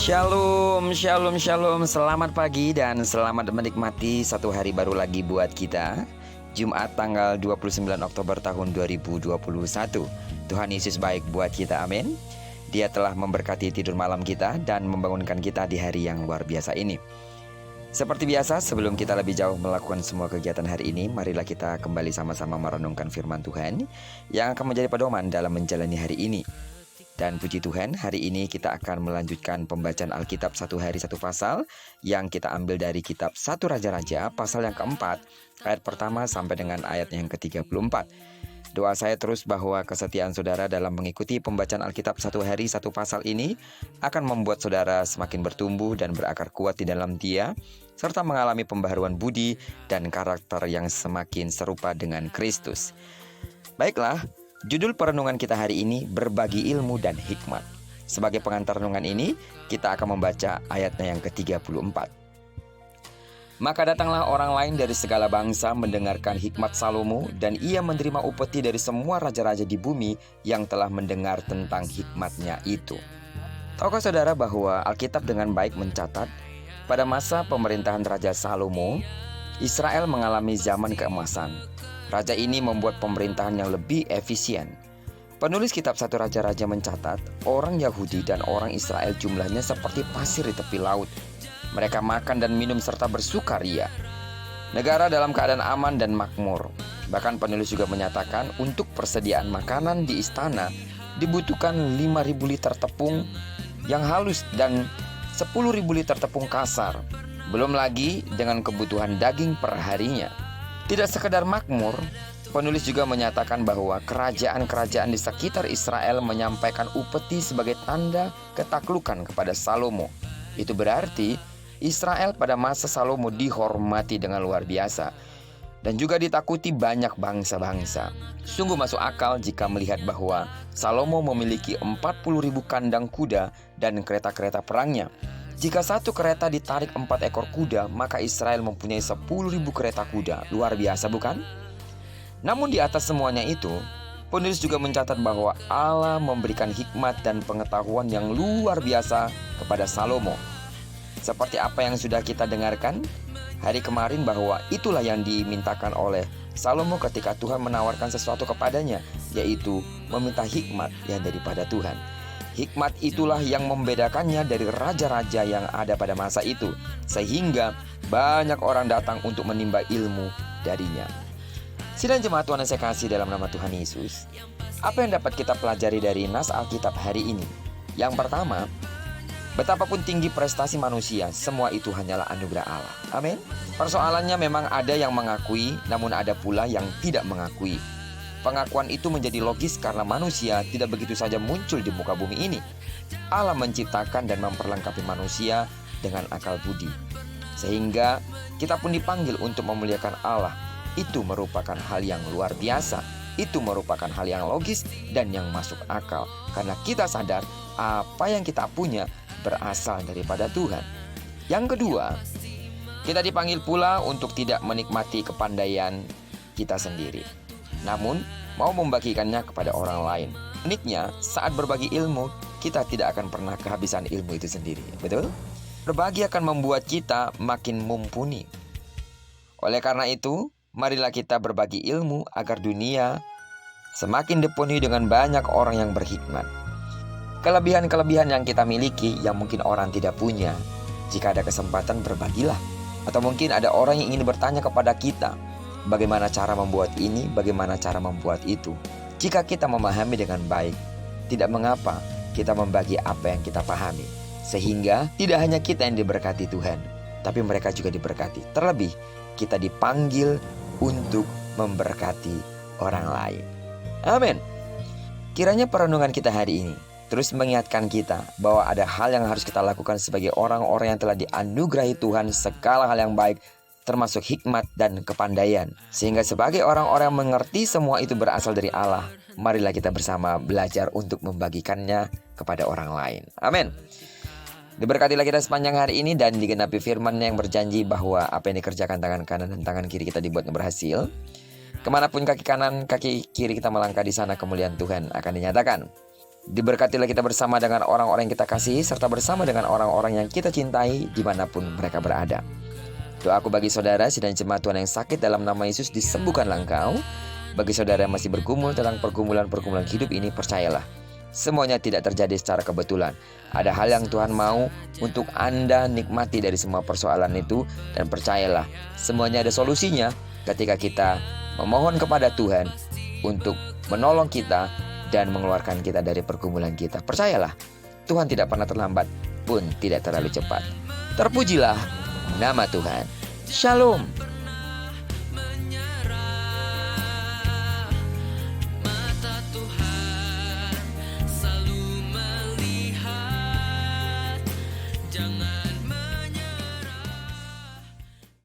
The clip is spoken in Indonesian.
Shalom, shalom, shalom. Selamat pagi dan selamat menikmati satu hari baru lagi buat kita. Jumat tanggal 29 Oktober tahun 2021. Tuhan Yesus baik buat kita, amin. Dia telah memberkati tidur malam kita dan membangunkan kita di hari yang luar biasa ini. Seperti biasa, sebelum kita lebih jauh melakukan semua kegiatan hari ini, marilah kita kembali sama-sama merenungkan firman Tuhan yang akan menjadi pedoman dalam menjalani hari ini. Dan puji Tuhan, hari ini kita akan melanjutkan pembacaan Alkitab satu hari satu pasal yang kita ambil dari kitab 1 Raja-Raja pasal yang keempat, ayat pertama sampai dengan ayat yang ke-34. Doa saya terus bahwa kesetiaan saudara dalam mengikuti pembacaan Alkitab satu hari satu pasal ini akan membuat saudara semakin bertumbuh dan berakar kuat di dalam Dia, serta mengalami pembaharuan budi dan karakter yang semakin serupa dengan Kristus. Baiklah, judul perenungan kita hari ini berbagi ilmu dan hikmat. Sebagai pengantar renungan ini, kita akan membaca ayatnya yang ke-34. Maka datanglah orang lain dari segala bangsa mendengarkan hikmat Salomo, dan ia menerima upeti dari semua raja-raja di bumi yang telah mendengar tentang hikmatnya itu. Tahukah saudara bahwa Alkitab dengan baik mencatat, pada masa pemerintahan Raja Salomo, Israel mengalami zaman keemasan. Raja ini membuat pemerintahan yang lebih efisien. Penulis kitab 1 Raja-Raja mencatat, orang Yahudi dan orang Israel jumlahnya seperti pasir di tepi laut. Mereka makan dan minum serta bersukaria. Negara dalam keadaan aman dan makmur. Bahkan penulis juga menyatakan untuk persediaan makanan di istana dibutuhkan 5.000 liter tepung yang halus dan 10.000 liter tepung kasar. Belum lagi dengan kebutuhan daging per harinya. Tidak sekedar makmur, penulis juga menyatakan bahwa kerajaan-kerajaan di sekitar Israel menyampaikan upeti sebagai tanda ketaklukan kepada Salomo. Itu berarti Israel pada masa Salomo dihormati dengan luar biasa dan juga ditakuti banyak bangsa-bangsa. Sungguh masuk akal jika melihat bahwa Salomo memiliki 40.000 kandang kuda dan kereta-kereta perangnya. Jika satu kereta ditarik 4 ekor kuda, maka Israel mempunyai 10.000 kereta kuda. Luar biasa bukan? Namun di atas semuanya itu, penulis juga mencatat bahwa Allah memberikan hikmat dan pengetahuan yang luar biasa kepada Salomo. Seperti apa yang sudah kita dengarkan hari kemarin, bahwa itulah yang dimintakan oleh Salomo ketika Tuhan menawarkan sesuatu kepadanya, yaitu meminta hikmat yang daripada Tuhan. Hikmat itulah yang membedakannya dari raja-raja yang ada pada masa itu, sehingga banyak orang datang untuk menimba ilmu darinya. Sidang jemaat Tuhan yang saya kasih dalam nama Tuhan Yesus, apa yang dapat kita pelajari dari nas Alkitab hari ini? Yang pertama, betapapun tinggi prestasi manusia, semua itu hanyalah anugerah Allah. Amin. Persoalannya memang ada yang mengakui, namun ada pula yang tidak mengakui. Pengakuan itu menjadi logis karena manusia tidak begitu saja muncul di muka bumi ini. Allah menciptakan dan memperlengkapi manusia dengan akal budi, sehingga kita pun dipanggil untuk memuliakan Allah. Itu merupakan hal yang luar biasa. Itu merupakan hal yang logis dan yang masuk akal, karena kita sadar apa yang kita punya berasal daripada Tuhan. Yang kedua, kita dipanggil pula untuk tidak menikmati kepandaian kita sendiri, namun mau membagikannya kepada orang lain. Uniknya, saat berbagi ilmu, kita tidak akan pernah kehabisan ilmu itu sendiri. Betul? Berbagi akan membuat kita makin mumpuni. Oleh karena itu, marilah kita berbagi ilmu agar dunia semakin dipenuhi dengan banyak orang yang berhikmat. Kelebihan-kelebihan yang kita miliki yang mungkin orang tidak punya, jika ada kesempatan berbagilah. Atau mungkin ada orang yang ingin bertanya kepada kita, bagaimana cara membuat ini, bagaimana cara membuat itu. Jika kita memahami dengan baik, tidak mengapa kita membagi apa yang kita pahami, sehingga tidak hanya kita yang diberkati Tuhan, tapi mereka juga diberkati. Terlebih, kita dipanggil untuk memberkati orang lain. Amin. Kiranya perenungan kita hari ini terus mengingatkan kita bahwa ada hal yang harus kita lakukan sebagai orang-orang yang telah dianugerahi Tuhan segala hal yang baik, termasuk hikmat dan kepandaian. Sehingga sebagai orang-orang yang mengerti semua itu berasal dari Allah, marilah kita bersama belajar untuk membagikannya kepada orang lain. Amin. Diberkatilah kita sepanjang hari ini dan digenapi firman-Nya yang berjanji bahwa apa yang dikerjakan tangan kanan dan tangan kiri kita dibuatnya berhasil. Kemanapun kaki kanan, kaki kiri kita melangkah, di sana kemuliaan Tuhan akan dinyatakan. Diberkatilah kita bersama dengan orang-orang yang kita kasihi, serta bersama dengan orang-orang yang kita cintai dimanapun mereka berada. Doaku bagi saudara sidang jemaat Tuhan yang sakit, dalam nama Yesus disembuhkanlah engkau. Bagi saudara yang masih bergumul tentang pergumulan-pergumulan hidup ini, percayalah, semuanya tidak terjadi secara kebetulan. Ada hal yang Tuhan mau untuk Anda nikmati dari semua persoalan itu. Dan percayalah, semuanya ada solusinya ketika kita memohon kepada Tuhan untuk menolong kita dan mengeluarkan kita dari pergumulan kita. Percayalah, Tuhan tidak pernah terlambat pun tidak terlalu cepat. Terpujilah nama Tuhan. Shalom.